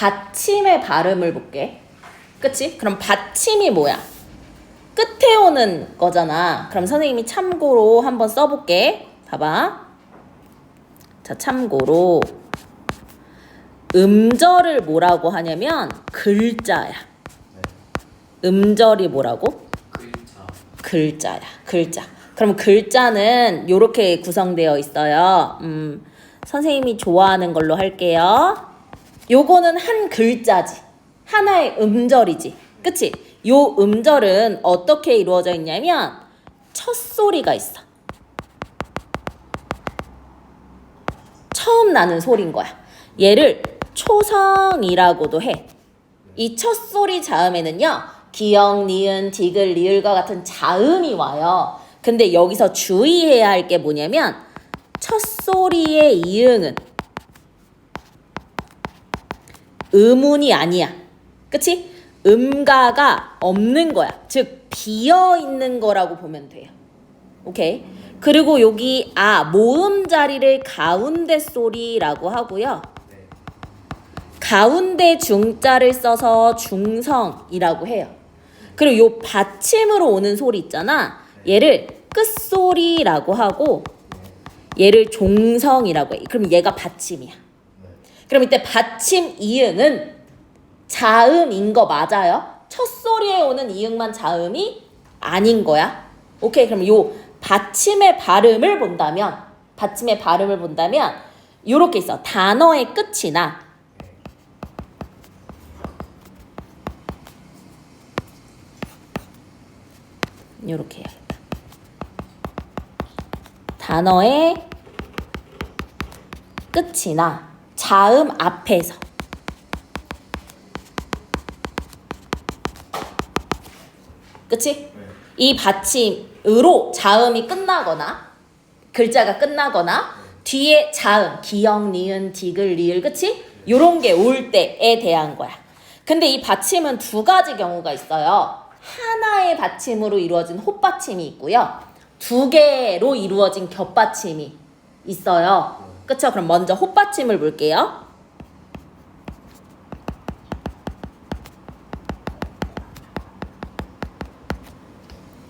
받침의 발음을 볼게. 그치? 그럼 받침이 뭐야? 끝에 오는 거잖아. 그럼 선생님이 참고로 한번 써볼게. 봐봐. 자, 참고로 음절을 뭐라고 하냐면 글자야. 음절이 뭐라고? 글자야. 글자. 그럼 글자는 이렇게 구성되어 있어요. 선생님이 좋아하는 걸로 할게요. 요거는 한 글자지. 하나의 음절이지. 그치? 요 음절은 어떻게 이루어져 있냐면 첫 소리가 있어. 처음 나는 소리인 거야. 얘를 초성이라고도 해. 이 첫 소리 자음에는요, 기역, 니은, 디귿, 리을과 같은 자음이 와요. 근데 여기서 주의해야 할 게 뭐냐면 첫 소리의 이응은 음운이 아니야. 그치? 음가가 없는 거야. 즉 비어있는 거라고 보면 돼요. 오케이? 그리고 여기 모음 자리를 가운데 소리라고 하고요. 가운데 중자를 써서 중성이라고 해요. 그리고 요 받침으로 오는 소리 있잖아. 얘를 끝소리라고 하고 얘를 종성이라고 해. 그럼 얘가 받침이야. 그럼 이때 받침 이응은 자음인 거 맞아요? 첫 소리에 오는 이응만 자음이 아닌 거야. 오케이, 그럼 요 받침의 발음을 본다면 요렇게 있어. 단어의 끝이나 요렇게 해야겠다. 단어의 끝이나 자음 앞에서 그치? 이 받침으로 자음이 끝나거나 글자가 끝나거나 뒤에 자음 기역, 니은, 디귿, 리을 그치? 요런 게 올 때에 대한 거야. 근데 이 받침은 두 가지 경우가 있어요. 하나의 받침으로 이루어진 헛받침이 있고요. 두 개로 이루어진 겹받침이 있어요. 그쵸? 그럼 먼저 헛받침을 볼게요.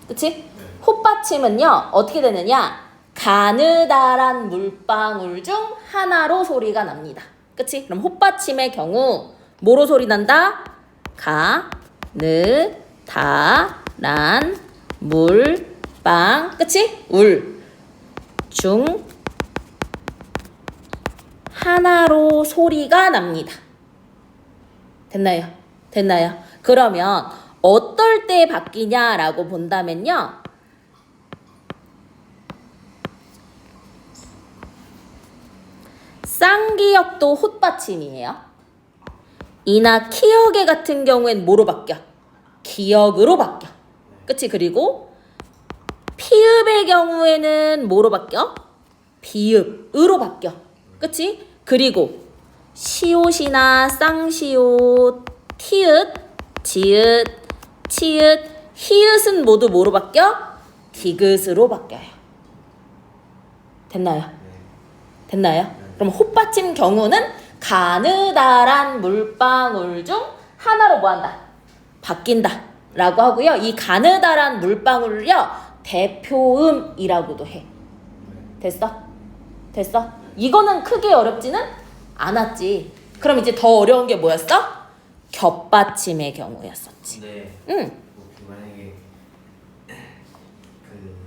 그치? 헛받침은요, 어떻게 되느냐? 가느다란 물방울 중 하나로 소리가 납니다. 그치? 그럼 헛받침의 경우, 뭐로 소리 난다? 가느다란 물방, 그치? 울, 중, 하나로 소리가 납니다. 됐나요? 됐나요? 그러면 어떨 때 바뀌냐라고 본다면요. 쌍기역도 헛받침이에요. 이나 키역의 같은 경우엔 뭐로 바뀌어? 기역으로 바뀌어. 그치? 그리고 피읍의 경우에는 뭐로 바뀌어? 비읍으로 바뀌어. 그치? 그리고 시옷이나 쌍시옷, 티읕, 지읒, 치읒, 히읗은 모두 뭐로 바뀌어? 디귿으로 바뀌어요. 됐나요? 됐나요? 그럼 헛받침 경우는 가느다란 물방울 중 하나로 뭐한다? 바뀐다 라고 하고요. 이 가느다란 물방울을요 대표음이라고도 해. 됐어? 됐어? 이거는 크게 어렵지는 않았지. 그럼 이제 더 어려운 게 뭐였어? 겹받침의 경우였었지. 네. 응. 만약에 그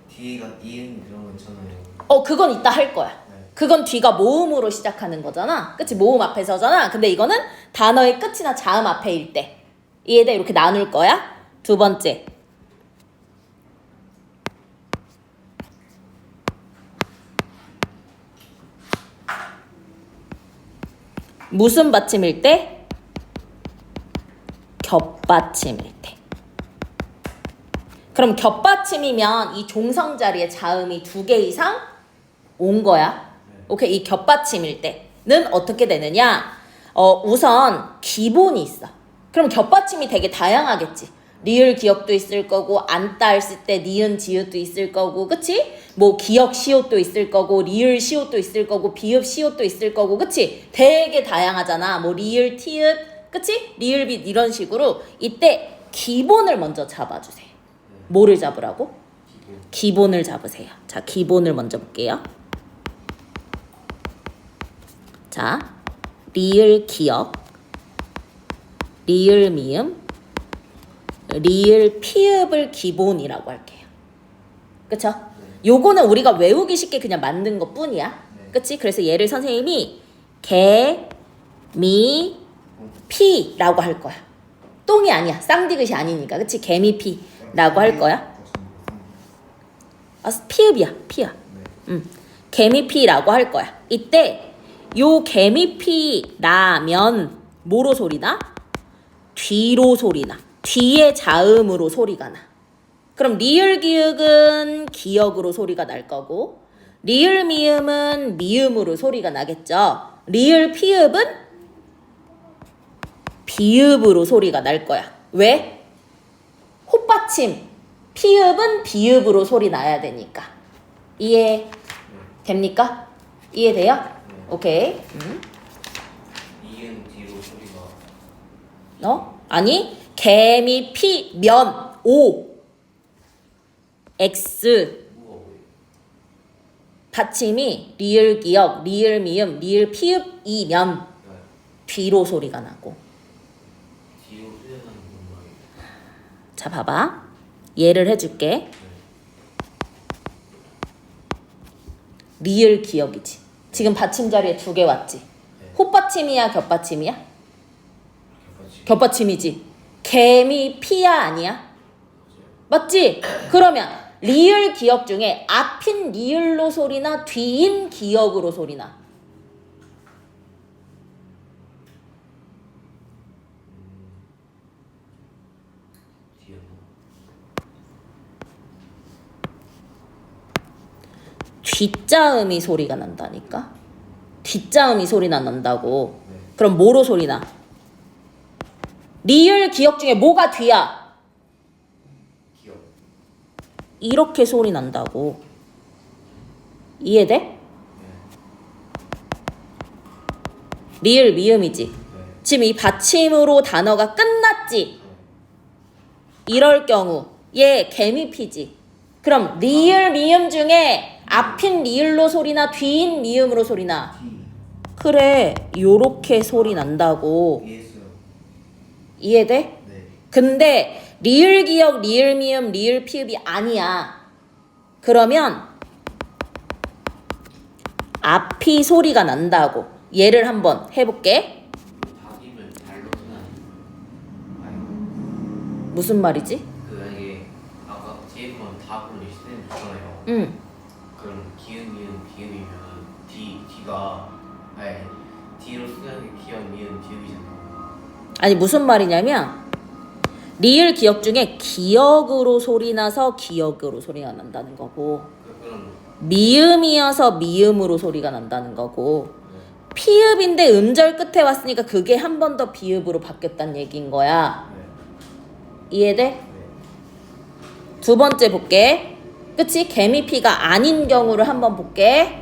뒤가 이응 이런 거 있잖아요. 그건 이따 할 거야. 그건 뒤가 모음으로 시작하는 거잖아. 그치? 모음 앞에서잖아. 근데 이거는 단어의 끝이나 자음 앞에일 때. 이에다 이렇게 나눌 거야. 두 번째. 무슨 받침일 때? 겹받침일 때. 그럼 겹받침이면 이 종성 자리에 자음이 2개 이상 온 거야. 오케이, 이 겹받침일 때는 어떻게 되느냐? 우선 기본이 있어. 그럼 겹받침이 되게 다양하겠지. 리을 기억도 있을 거고 안따 했을 때 니은 지읒도 있을 거고 그치? 뭐 기억 시옷도 있을 거고 리을 시옷도 있을 거고 비읍 시옷도 있을 거고 그치? 되게 다양하잖아. 뭐 리을 티읕 그치? 리을 빛 이런 식으로 이때 기본을 먼저 잡아주세요. 뭐를 잡으라고? 기본을 잡으세요. 자, 기본을 먼저 볼게요. 자, 리을 기억, 리을 미음, 리을 피읍을 기본이라고 할게요. 그쵸? 요거는 우리가 외우기 쉽게 그냥 만든 것 뿐이야. 그치? 그래서 얘를 선생님이 개, 미, 피라고 할 거야. 똥이 아니야. 쌍디귿이 아니니까. 그치? 개미피라고 할 거야. 아, 피읍이야. 피야. 개미피라고 할 거야. 이때 요 개미피라면 뭐로 소리나? 뒤로 소리나. 뒤에 자음으로 소리가 나. 그럼 리을 기역은 기역으로 소리가 날 거고 리을 미음은 미음으로 소리가 나겠죠. 리을 피읍은 비읍으로 소리가 날 거야. 왜? 헛받침 피읍은 비읍으로 소리 나야 되니까. 이해 됩니까? 이해돼요? 오케이. 이은 뒤로 소리가 아니 개미 피 면 오 X 뭐가 보여? 받침이 리을 기역, 리을 미음, 리을 피읍 이면 네. 뒤로 소리가 나고. 뒤로 소리나는 건 말이에요. 자, 봐봐. 예를 해줄게. 리을 기역이지. 지금 받침 자리에 2개 왔지. 헛받침이야, 겹받침이야? 겹받침. 겹받침이지. 개미 피야 아니야? 맞지? 그러면 리을 기역 중에 앞인 리을로 소리나 뒤인 기역으로 소리나. 뒤에 뒷자음이 소리가 난다니까. 뒷자음이 소리나 난다고. 네. 그럼 뭐로 소리나? 리을 기역 중에 뭐가 뒤야? 기억. 이렇게 소리 난다고. 이해돼? 네. 리을 미음이지. 네. 지금 이 받침으로 단어가 끝났지. 이럴 경우 얘 개미피지. 그럼 리을 미음 중에 앞인 리을로 소리나 뒤인 미음으로 소리나. 뒤. 그래, 요렇게 소리 난다고. 이해했어요. 이해돼? 네. 근데 리을 기역, 리을 미음, 리을 피읍이 아니야. 그러면 앞이 소리가 난다고. 예를 한번 해볼게. 닭이면 발로 그냥 아니 무슨 말이지? 그 만약에 아까 뒤에 건 닭으로 시대는 줬잖아요. 응. 그럼 기은 미은 비읍이면 뒤가 아니 뒤로 쓰는 게 기억 미은 비읍이잖아요. 아니 무슨 말이냐면 리을 기역 중에 기역으로 소리 나서 기역으로 소리가 난다는 거고 그럼 미음이어서 미음으로 소리가 난다는 거고 피읍인데 음절 끝에 왔으니까 그게 한 번 더 비읍으로 바뀌었다는 얘기인 거야. 네. 이해돼? 네. 2번째 볼게. 그치? 개미피가 아닌 경우를 한번 볼게.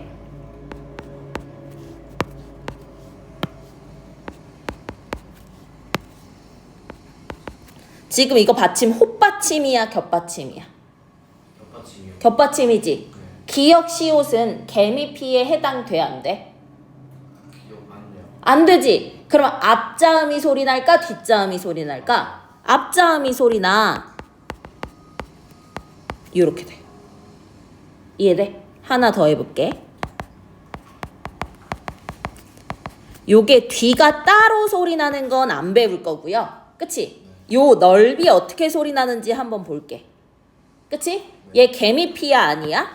지금 이거 받침 헛받침이야, 겹받침이야? 겹받침이요. 겹받침이지. 네. 기역 시옷은 개미피에 해당돼 안 돼? 기억 안 돼요. 안 되지. 그럼 앞자음이 소리 날까? 뒷자음이 소리 날까? 앞자음이 소리 나. 이렇게 돼. 이해돼? 하나 더 해볼게. 요게 뒤가 따로 소리 나는 건 안 배울 거고요. 그치? 요 넓이 어떻게 소리 나는지 한번 볼게. 그치? 얘 개미피야 아니야?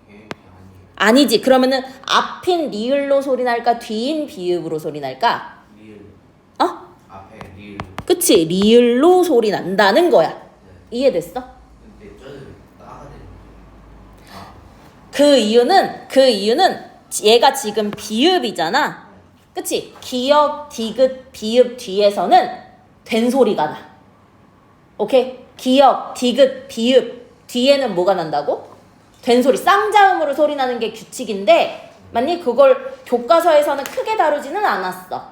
기억이 아니에요. 아니지. 그러면은 앞인 리을로 소리 날까? 뒤인 비읍으로 소리 날까? 리을 어? 앞에 리을. 그치? 리을로 소리 난다는 거야. 네. 이해됐어? 근데 저는 따가 되는 거예요. 아. 그 이유는 얘가 지금 비읍이잖아. 그치? 기역, 디귿, 비읍 뒤에서는 된 소리가 나. 오케이? 기역, 디귿, 비읍 뒤에는 뭐가 난다고? 된 소리, 쌍자음으로 소리 나는 게 규칙인데 맞니? 그걸 교과서에서는 크게 다루지는 않았어.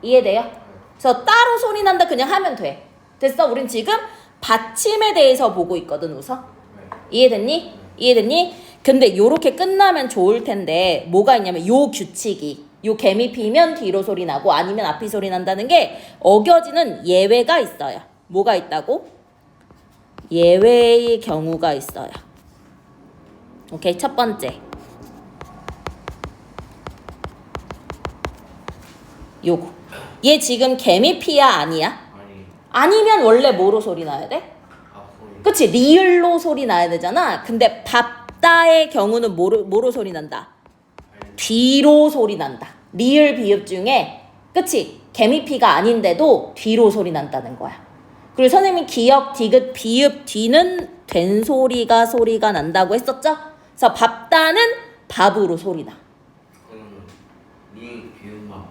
이해돼요? 그래서 따로 소리 난다 그냥 하면 돼. 됐어? 우린 지금 받침에 대해서 보고 있거든 우선. 이해됐니? 이해됐니? 근데 요렇게 끝나면 좋을 텐데 뭐가 있냐면 요 규칙이 요 개미 피면 뒤로 소리 나고 아니면 앞이 소리 난다는 게 어겨지는 예외가 있어요. 뭐가 있다고? 예외의 경우가 있어요. 오케이, 첫 번째. 요거. 얘 지금 개미 피야 아니야? 아니 아니면 원래 뭐로 소리 나야 돼? 앞소리 그치? 리을로 소리 나야 되잖아. 근데 밥다의 경우는 뭐로 소리 난다? 뒤로 소리 난다. 리을 비읍 중에 그치? 개미피가 아닌데도 뒤로 소리 난다는 거야. 그리고 선생님이 기역, 디귿, 비읍 뒤는 된 소리가 난다고 했었죠? 그래서 밥다는 밥으로 소리 나. 그러면 리을 비읍만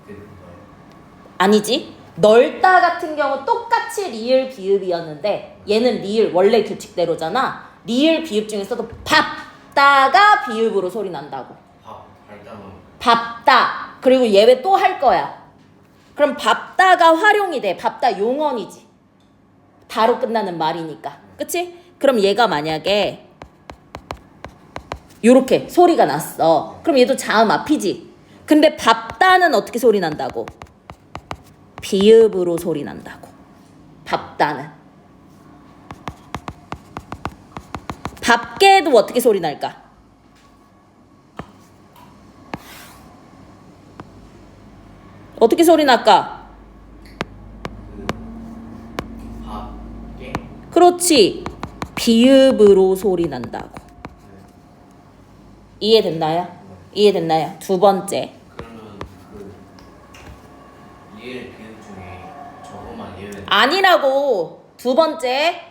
되는 거예요? 아니지? 넓다 같은 경우 똑같이 리을 비읍이었는데 얘는 리을 원래 규칙대로잖아. 리을 비읍 중에서도 밥다가 비읍으로 소리 난다고. 밥 발담은 밥다. 그리고 예외 또 할 거야. 그럼 밥다가 활용이 돼. 밥다 용언이지. 다로 끝나는 말이니까. 그치? 그럼 얘가 만약에 요렇게 소리가 났어. 그럼 얘도 자음 앞이지. 근데 밥다는 어떻게 소리 난다고? 비읍으로 소리 난다고. 밥다는. 밥게도 어떻게 소리 날까? 어떻게 소리 날까? 밥게 그렇지. 비읍으로 소리 난다고. 이해됐나요? 이해됐나요? 두 번째. 그러면 그 리을 비읍 중에 저것만 예외 아니라고. 두 번째.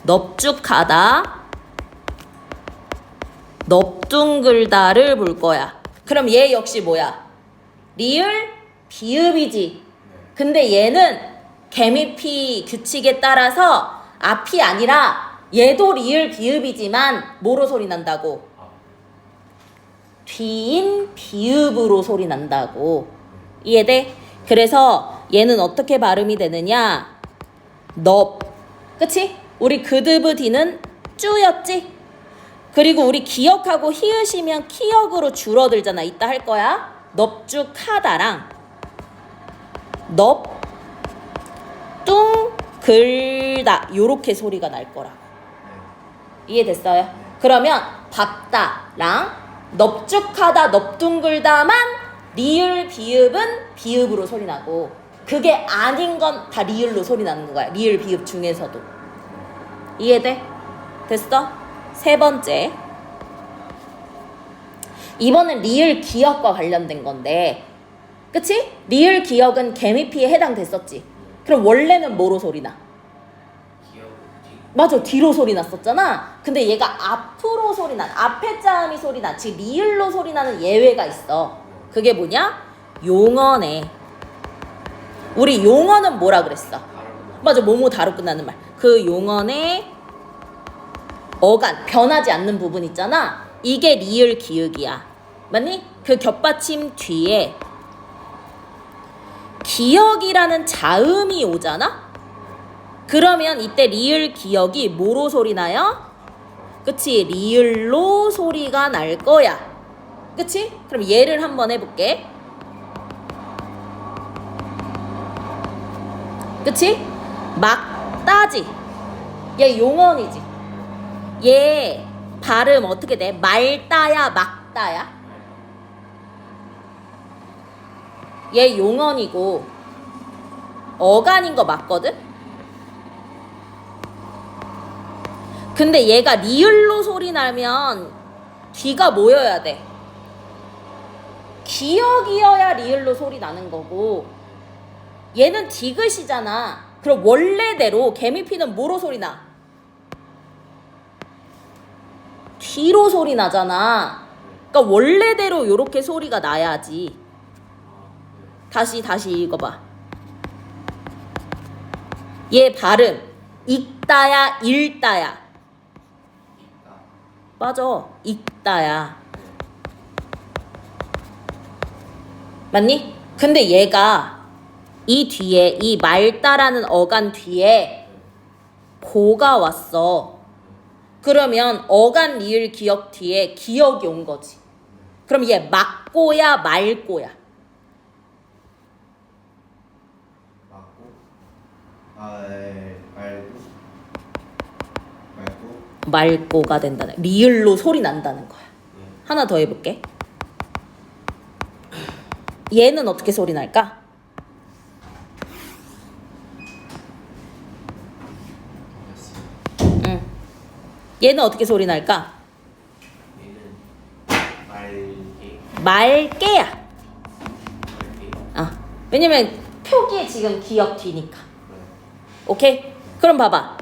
넙죽하다, 넙둥글다를 볼 거야. 그럼 얘 역시 뭐야? 리을 비읍이지. 근데 얘는 개미피 규칙에 따라서 앞이 아니라 얘도 리을 비읍이지만 뭐로 소리 난다고? 뒤인 비읍으로 소리 난다고. 이해돼? 그래서 얘는 어떻게 발음이 되느냐? 넙. 그치? 우리 그드브 뒤는 쭈였지? 그리고 우리 기역하고 히읗이면 키역으로 줄어들잖아. 이따 할 거야. 넙죽하다랑 넙뚱글다 요렇게 소리가 날 거라고. 이해됐어요? 그러면 밥다랑 넙죽하다 넙뚱글다만 리을 비읍은 비읍으로 소리 나고 그게 아닌 건 다 리을로 소리 나는 거야. 리을 비읍 중에서도. 이해돼? 됐어? 세 번째. 이번엔 리을 기역과 관련된 건데 그치? 리을 기역은 개미피에 해당됐었지. 그럼 원래는 뭐로 소리 나? 기억 뒤 맞아, 뒤로 소리 났었잖아. 근데 얘가 앞으로 소리 난, 앞에 자음이 소리 나. 즉 리을로 소리 나는 예외가 있어. 그게 뭐냐? 용언에. 우리 용언은 뭐라 그랬어? 다른 맞아, 뭐뭐 다로 끝나는 말. 그 용언의 어간, 변하지 않는 부분 있잖아. 이게 리을 기역이야. 맞니? 그 겹받침 뒤에 기역이라는 자음이 오잖아? 그러면 이때 리을 기역이 뭐로 소리 나요? 그치? 리을로 소리가 날 거야. 그치? 그럼 예를 한번 해볼게. 그치? 막따지. 얘 용언이지. 얘 발음 어떻게 돼? 말따야 막따야? 얘 용언이고 어간인 거 맞거든? 근데 얘가 리을로 소리 나면 뒤가 모여야 돼. 기역이어야 리을로 소리 나는 거고 얘는 디귿이잖아. 그럼 원래대로 개미피는 뭐로 소리 나? 뒤로 소리 나잖아. 그러니까 원래대로 요렇게 소리가 나야지. 다시 읽어봐. 얘 발음 읽다야 읽다야. 있다. 맞아. 읽다야. 맞니? 근데 얘가 이 뒤에 이 말다라는 어간 뒤에 고가 왔어. 그러면 어간 리을 기역 뒤에 기역이 온 거지. 그럼 얘 맞고야 말고야. 맞고 말고 말고가 된다는 리을로 소리 난다는 거야. 하나 더 해볼게. 얘는 어떻게 소리 날까? 응. 얘는 어떻게 소리 날까? 얘는 말게 말게야. 말게 왜냐면 표기에 지금 기역 뒤니까. 네. 오케이? 그럼 봐봐.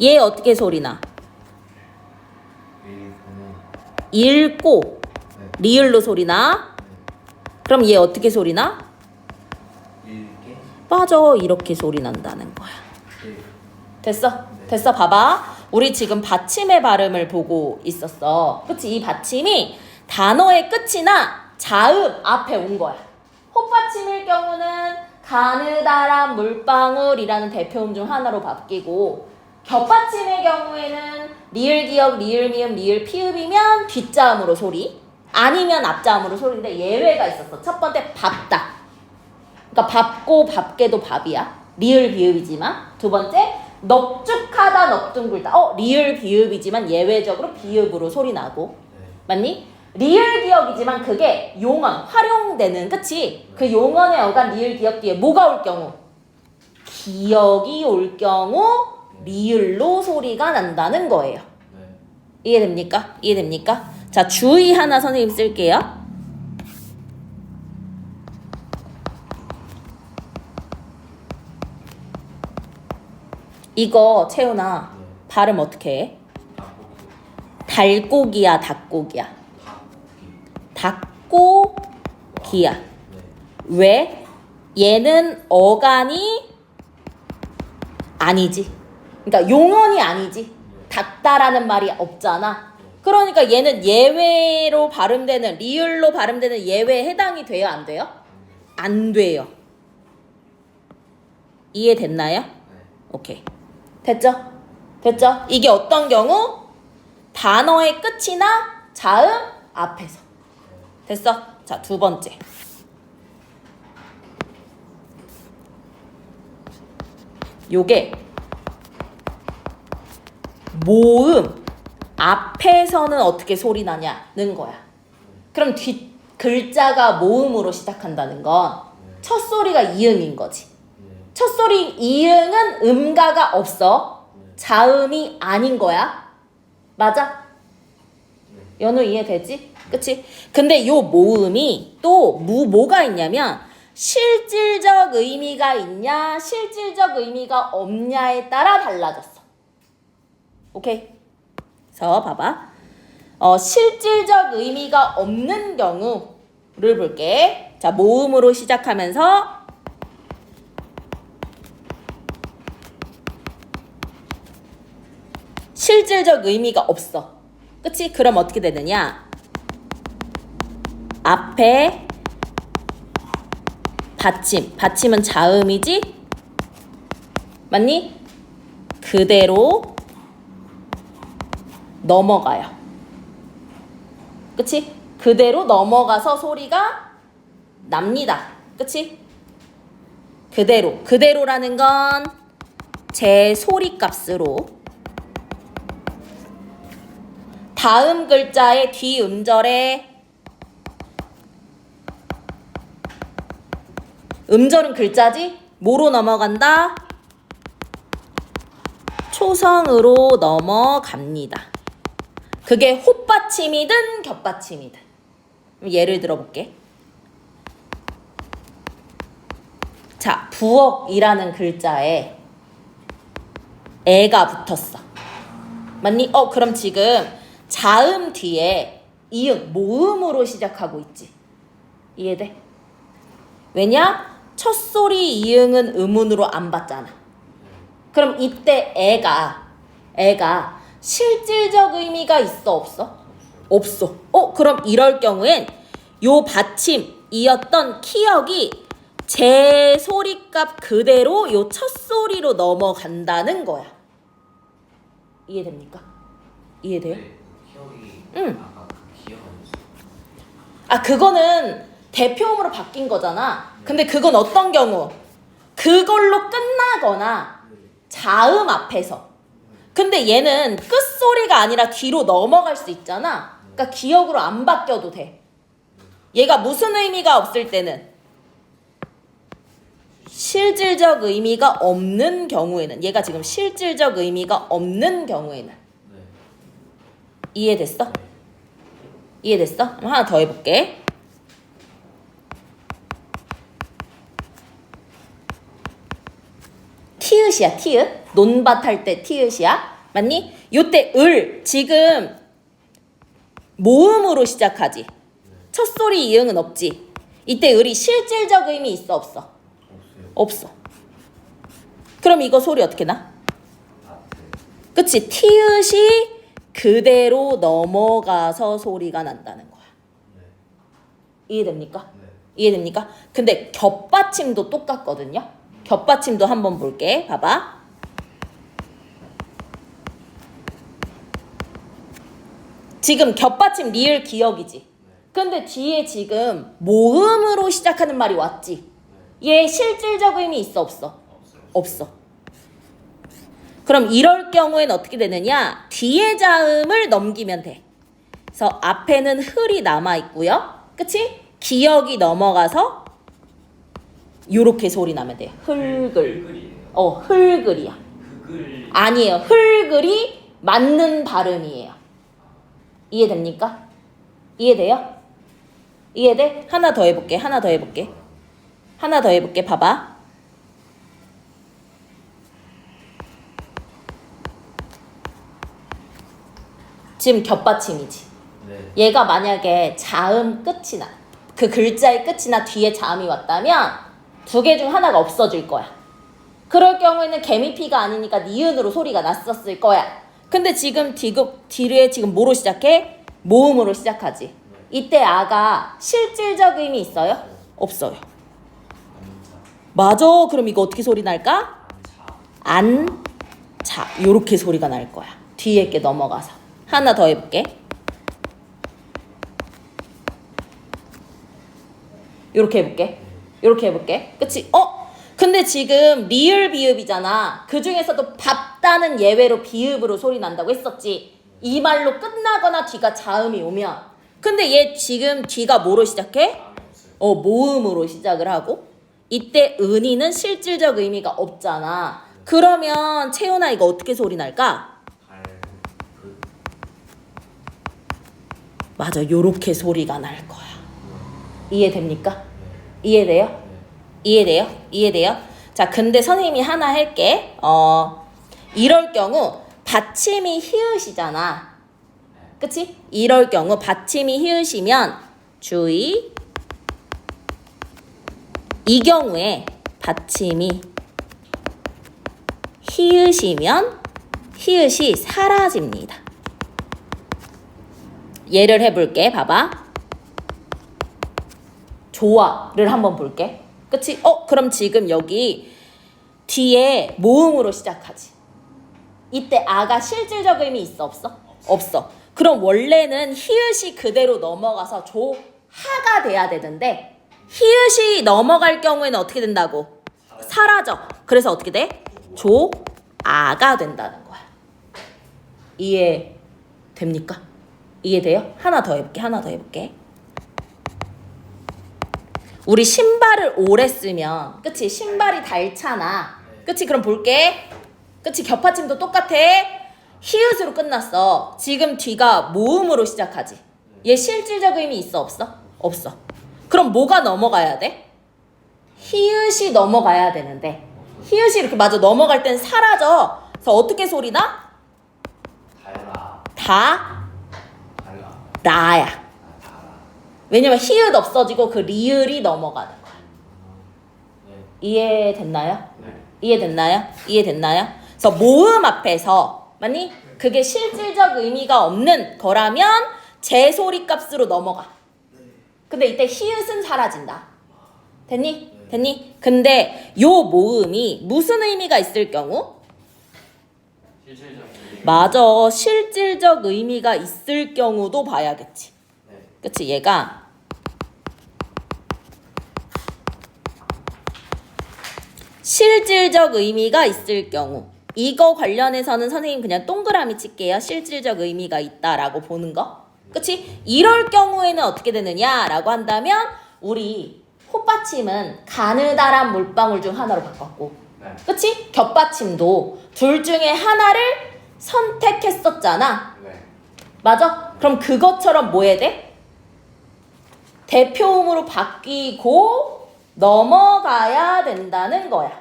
얘 어떻게 소리 나? 읽고는 읽고 네. 리을로 소리 나? 그럼 얘 어떻게 소리 나? 읽게 빠져. 이렇게 소리 난다는 거야. 네. 됐어? 됐어? 봐봐. 우리 지금 받침의 발음을 보고 있었어. 그치? 이 받침이 단어의 끝이나 자음 앞에 온 거야. 헛받침일 경우는 가느다란 물방울이라는 대표음 중 하나로 바뀌고, 겹받침의 경우에는 리을 기역, 리을 미음, 리을 피읍이면 뒷자음으로 소리, 아니면 앞자음으로 소리인데 예외가 있었어. 첫 번째 밥다. 그러니까 밥고 밥게도 밥이야. 리을 비읍이지만. 두 번째 넙죽하다 넙둥글다. 리을 비읍이지만 예외적으로 비읍으로 소리 나고. 네. 맞니? 리을 기역이지만 그게 용언, 활용되는, 그치? 그 용언의 어간 리을 기역 뒤에 뭐가 올 경우? 기역이 올 경우 리을로 소리가 난다는 거예요. 네. 이해됩니까? 이해됩니까? 자, 주의 하나 선생님 쓸게요. 이거 채훈아 발음 어떻게 해? 달고기야 닭고기야? 닭고기야. 네. 왜? 얘는 어간이 아니지. 그러니까 용언이 아니지. 닭다라는 말이 없잖아. 그러니까 얘는 예외로 발음되는, 리을로 발음되는 예외에 해당이 돼요? 안 돼요? 안 돼요. 이해됐나요? 네. 오케이. 됐죠? 됐죠? 이게 어떤 경우? 단어의 끝이나 자음 앞에서. 됐어? 자, 두 번째. 요게 모음 앞에서는 어떻게 소리 나냐는 거야. 그럼 뒷 글자가 모음으로 시작한다는 건 첫 소리가 이응인 거지. 첫 소리 이응은 음가가 없어. 자음이 아닌 거야. 맞아? 연우 이해되지? 그치? 근데 요 모음이 또 뭐가 있냐면 실질적 의미가 있냐 실질적 의미가 없냐에 따라 달라졌어. 오케이? 그래서 봐봐. 실질적 의미가 없는 경우를 볼게. 자, 모음으로 시작하면서 실질적 의미가 없어. 그치? 그럼 어떻게 되느냐? 앞에 받침. 받침은 자음이지? 맞니? 그대로 넘어가요. 그치? 그대로 넘어가서 소리가 납니다. 그치? 그대로. 그대로라는 건 제 소리 값으로 다음 글자의 뒤 음절에 음절은 글자지? 뭐로 넘어간다? 초성으로 넘어갑니다. 그게 헛받침이든 겹받침이든. 예를 들어볼게. 자, 부엌이라는 글자에 애가 붙었어. 맞니? 그럼 지금 자음 뒤에 이응, 모음으로 시작하고 있지. 이해돼? 왜냐? 첫 소리 이응은 음운으로 안 받잖아. 그럼 이때 애가 실질적 의미가 있어 없어? 없어. 그럼 이럴 경우엔 요 받침이었던 키역이 제 소리값 그대로 요 첫 소리로 넘어간다는 거야. 이해됩니까? 이해돼요? 네, 기억이 응. 아까 그 기억 아니었어요? 아, 그거는 대표음으로 바뀐 거잖아. 근데 그건 어떤 경우? 그걸로 끝나거나 자음 앞에서. 근데 얘는 끝소리가 아니라 뒤로 넘어갈 수 있잖아. 그러니까 기억으로 안 바뀌어도 돼. 얘가 무슨 의미가 없을 때는? 실질적 의미가 없는 경우에는. 얘가 지금 실질적 의미가 없는 경우에는. 네. 이해됐어? 이해됐어? 그럼 하나 더 해볼게. 티읕이야, 티읕. 논밭 할 때 티읕이야. 맞니? 요때 지금 모음으로 시작하지. 첫 소리 이응은 없지. 이때 을이 실질적 의미 있어 없어? 없어요. 없어. 그럼 이거 소리 어떻게 나? 아트. 그치? 티읕이 그대로 넘어가서 소리가 난다는 거야. 네. 이해됩니까? 네. 이해됩니까? 근데 겹받침도 똑같거든요. 겹받침도 한번 볼게. 봐봐. 지금 겹받침 리을 기억이지. 근데 뒤에 지금 모음으로 시작하는 말이 왔지. 얘 실질적 의미 있어 없어? 없어요. 없어. 그럼 이럴 경우엔 어떻게 되느냐? 뒤에 자음을 넘기면 돼. 그래서 앞에는 흘이 남아 있고요. 그치? 기억이 넘어가서 요렇게 소리 나면 돼요. 흘글. 글이에요. 흘글이야. 그글. 아니에요. 흘글이 맞는 발음이에요. 이해됩니까? 이해돼요? 이해돼? 하나 더 해볼게. 하나 더 해볼게. 하나 더 해볼게. 봐봐. 지금 겹받침이지. 네. 얘가 만약에 자음 끝이나 그 글자의 끝이나 뒤에 자음이 왔다면 두 개 중 하나가 없어질 거야. 그럴 경우에는 개미피가 아니니까 니은으로 소리가 났었을 거야. 근데 지금 뒤에 지금 뭐로 시작해? 모음으로 시작하지. 이때 아가 실질적 의미 있어요? 없어요. 안자. 맞아. 그럼 이거 어떻게 소리 날까? 안자. 자, 요렇게 소리가 날 거야. 뒤에 게 넘어가서. 하나 더 해볼게. 요렇게 해볼게. 요렇게 해볼게. 그치? 근데 지금 리을 비읍이잖아. 그 중에서도 밥다는 예외로 비읍으로 소리 난다고 했었지. 이 말로 끝나거나 뒤가 자음이 오면. 근데 얘 지금 뒤가 뭐로 시작해? 감이 없어요. 모음으로 시작을 하고. 이때 은이는 실질적 의미가 없잖아. 그러면 채연아 이거 어떻게 소리 날까? 발. 그. 맞아, 요렇게 소리가 날 거야. 이해됩니까? 이해돼요? 이해돼요? 이해돼요? 자, 근데 선생님이 하나 할게. 이럴 경우 받침이 히읗이잖아. 그치? 이럴 경우 받침이 히읗이면 주의. 이 경우에 받침이 히읗이면 히읗이 사라집니다. 예를 해볼게. 봐봐. 조아를 한번 볼게. 그치? 그럼 지금 여기 뒤에 모음으로 시작하지. 이때 아가 실질적 의미 있어 없어? 없어. 그럼 원래는 히읗이 그대로 넘어가서 조하가 돼야 되는데 히읗이 넘어갈 경우에는 어떻게 된다고? 사라져. 그래서 어떻게 돼? 조아가 된다는 거야. 이해됩니까? 이해돼요? 하나 더 해볼게. 하나 더 해볼게. 우리 신발을 오래 쓰면, 그치? 신발이 닳잖아. 그치? 그럼 볼게. 그치? 겹받침도 똑같아. 히읗으로 끝났어. 지금 뒤가 모음으로 시작하지. 얘 실질적 의미 있어 없어? 없어. 그럼 뭐가 넘어가야 돼? 히읗이 넘어가야 되는데 히읗이 이렇게 마저 넘어갈 땐 사라져. 그래서 어떻게 소리 나? 달라. 다 달라. 나야. 달라. 왜냐면 히읗 없어지고 그 리을이 넘어가는 거야. 이해됐나요? 네. 이해됐나요? 이해됐나요? 그래서 모음 앞에서 맞니? 그게 실질적 의미가 없는 거라면 재소리 값으로 넘어가. 근데 이때 히읗은 사라진다. 됐니? 됐니? 근데 요 모음이 무슨 의미가 있을 경우? 실질적 의미. 맞아. 실질적 의미가 있을 경우도 봐야겠지. 네. 그치? 얘가 실질적 의미가 있을 경우 이거 관련해서는 선생님 그냥 동그라미 칠게요. 실질적 의미가 있다라고 보는 거. 그치? 이럴 경우에는 어떻게 되느냐라고 한다면 우리 콧받침은 가느다란 물방울 중 하나로 바꿨고 네. 그치? 겹받침도 둘 중에 하나를 선택했었잖아. 네. 맞아? 그럼 그것처럼 뭐 해야 돼? 대표음으로 바뀌고 넘어가야 된다는 거야.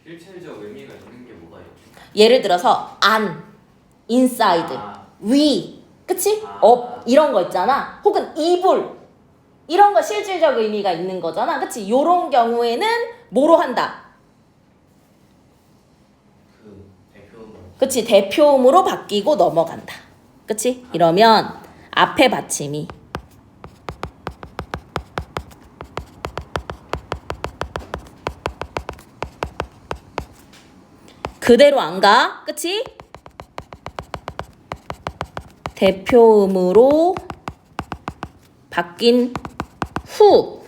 실질적 의미가 있는 게 뭐가 있죠? 예를 들어서 안, 인사이드, 위, 그치? 업 이런 거 있잖아. 혹은 이불 이런 거 실질적 의미가 있는 거잖아. 그치? 요런 경우에는 뭐로 한다? 그 대표음으로. 그치? 대표음으로 바뀌고 넘어간다. 그치? 이러면 앞에 받침이 그대로 안 가. 그치? 대표음으로 바뀐 후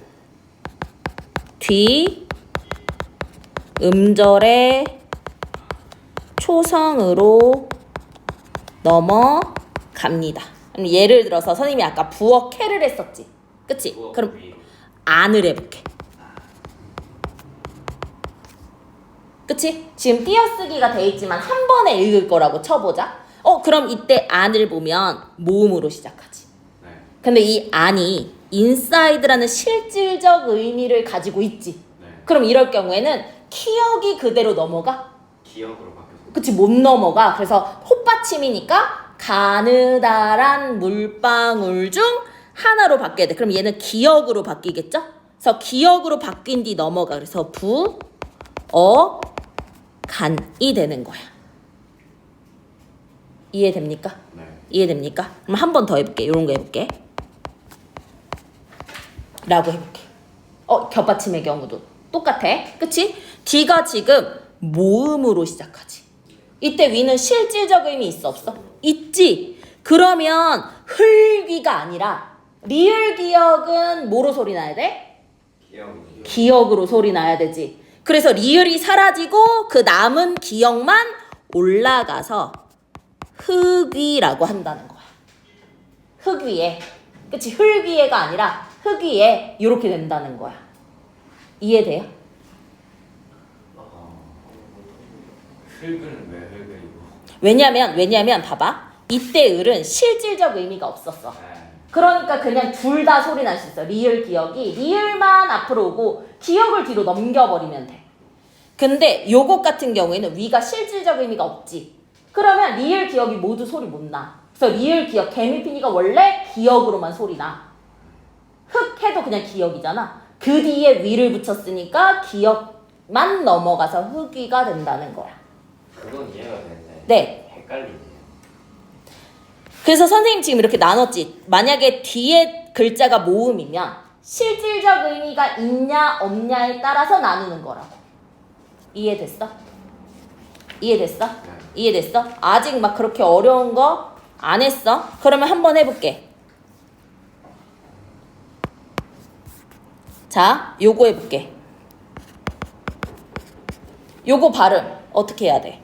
뒤 음절의 초성으로 넘어갑니다. 그럼 예를 들어서 선생님이 아까 부어 캐를 했었지. 그치? 그럼 안을 해볼게. 그치? 지금 띄어쓰기가 돼 있지만 한 번에 읽을 거라고 쳐보자. 그럼 이때 안을 보면 모음으로 시작하지. 네. 근데 이 안이 인사이드라는 실질적 의미를 가지고 있지. 네. 그럼 이럴 경우에는 기억이 그대로 넘어가? 기억으로 바뀌어서. 그치? 못 넘어가. 그래서 헛받침이니까 가느다란 물방울 중 하나로 바뀌어야 돼. 그럼 얘는 기억으로 바뀌겠죠? 그래서 기억으로 바뀐 뒤 넘어가. 그래서 부, 어, 간이 되는 거야. 이해됩니까? 네. 이해됩니까? 그럼 한 번 더 해볼게. 이런 거 해볼게. 라고 해볼게. 겹받침의 경우도 똑같아. 그치? D가 지금 모음으로 시작하지. 이때 위는 실질적 의미 있어 없어? 있지. 그러면 흘기가 아니라 리을 기억은 뭐로 소리 나야 돼? 기억으로 소리 나야 되지. 그래서 리을이 사라지고 그 남은 기억만 올라가서 흑위라고 한다는 거야. 흑위에. 그치? 흙위에가 아니라 흑위에 이렇게 된다는 거야. 이해돼요? 흙은 왜 흙이고? 왜냐면 봐봐. 이때 을은 실질적 의미가 없었어. 네. 그러니까 그냥 둘 다 소리 날 수 있어. 리을 기억이 리을만 앞으로 오고 기억을 뒤로 넘겨버리면 돼. 근데 요것 같은 경우에는 위가 실질적 의미가 없지. 그러면 리을 기억이 모두 소리 못 나. 그래서 리을 기억 개미피니가 원래 기억으로만 소리 나. 흑 해도 그냥 기억이잖아. 그 뒤에 위를 붙였으니까 기억만 넘어가서 흑위가 된다는 거야. 그건 이해가 되는데. 네. 헷갈리네요. 그래서 선생님 지금 이렇게 나눴지. 만약에 뒤에 글자가 모음이면 실질적 의미가 있냐 없냐에 따라서 나누는 거라고. 이해됐어? 이해됐어? 네. 이해됐어? 아직 막 그렇게 어려운 거 안 했어? 그러면 한번 해볼게. 자, 요거 해볼게. 요거 발음 어떻게 해야 돼?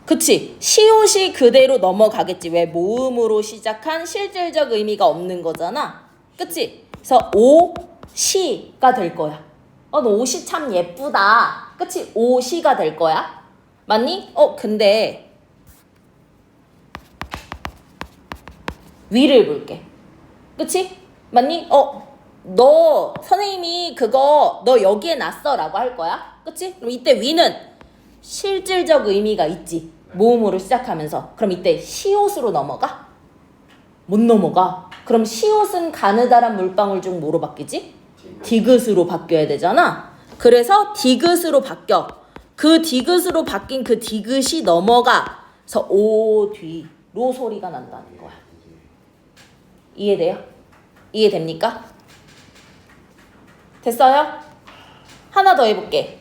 그치? 시옷이 그대로 넘어가겠지. 왜? 모음으로 시작한 실질적 의미가 없는 거잖아. 그치? 그래서 오, 시가 될 거야. 너 옷이 참 예쁘다. 그치? 오시가 될 거야. 맞니? 근데 위를 볼게. 그치? 맞니? 너 선생님이 그거 너 여기에 놨어 라고 할 거야. 그치? 그럼 이때 위는 실질적 의미가 있지. 모음으로 시작하면서. 그럼 이때 시옷으로 넘어가? 못 넘어가. 그럼 시옷은 가느다란 물방울 중 뭐로 바뀌지? 디귿으로 바뀌어야 되잖아. 그래서 디귿으로 바뀌어. 그 디귿으로 바뀐 그 디귿이 넘어가서 오 뒤로 소리가 난다는 거야. 이해돼요? 이해됩니까? 됐어요? 하나 더 해볼게.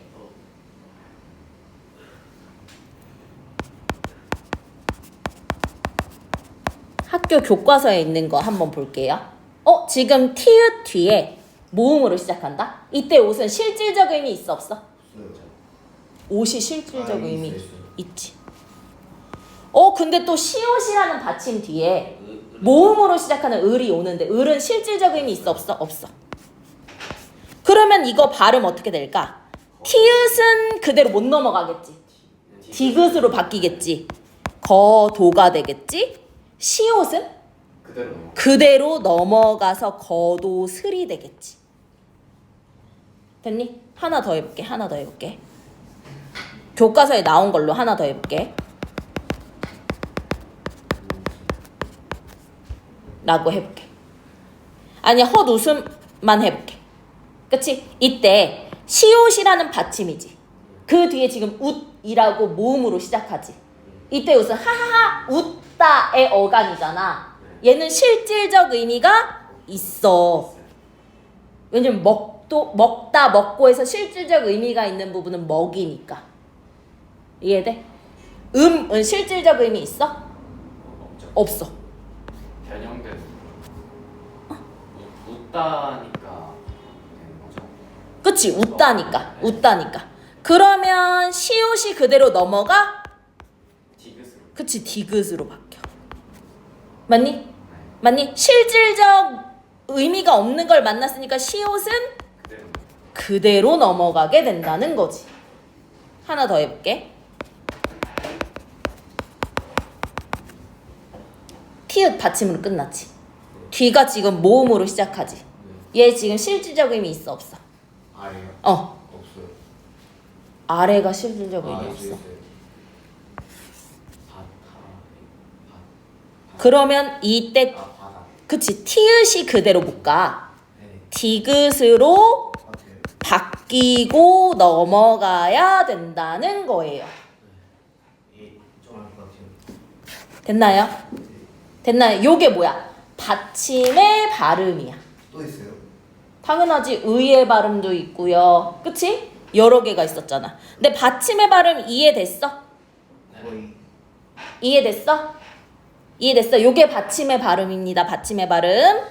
학교 교과서에 있는 거 한번 볼게요. 지금 티읕 뒤에 모음으로 시작한다? 이때 옷은 실질적 의미 있어 없어? 옷이 실질적 의미 있지. 근데 또 시옷이라는 받침 뒤에 모음으로 시작하는 을이 오는데 을은 실질적 의미 있어 없어? 없어. 그러면 이거 발음 어떻게 될까? 티읕은 그대로 못 넘어가겠지. 디귿으로 바뀌겠지. 거도가 되겠지. 시옷은 그대로 넘어가서 거도슬이 되겠지. 됐니? 하나 더 해볼게. 하나 더 해볼게. 교과서에 나온 걸로 하나 더 해볼게. 라고 해볼게. 아니 헛웃음만 해볼게. 그치? 이때 시옷이라는 받침이지. 그 뒤에 지금 웃이라고 모음으로 시작하지. 이때 웃은 하하하 웃다의 어간이잖아. 얘는 실질적 의미가 있어. 왜냐면 먹다 먹고 해서 실질적 의미가 있는 부분은 먹이니까. 이해돼? 음은 실질적 의미 있어? 없어. 변형된 웃다니까 되는 거죠. 그치? 웃다니까. 그러면 시옷이 그대로 넘어가? 디귿으로. 그치? 디귿으로 바뀌어. 맞니? 맞니? 실질적 의미가 없는 걸 만났으니까 시옷은 그대로 넘어가게 된다는 거지. 하나 더 해볼게. 티읕 받침으로 끝났지. 뒤가 지금 모음으로 시작하지. 얘 지금 실질적 의미 있어 없어? 아래요? 없어요. 아래가 실질적 의미 없어. 그러면 이때 그치 티읕이 그대로 못 가. 디귿으로 바뀌고 넘어가야 된다는 거예요. 됐나요? 됐나요? 요게 뭐야? 받침의 발음이야. 또 있어요? 당연하지. 의의 발음도 있고요. 그치? 여러 개가 있었잖아. 근데 받침의 발음 이해됐어? 거의. 이해됐어? 이해됐어? 요게 받침의 발음입니다. 받침의 발음.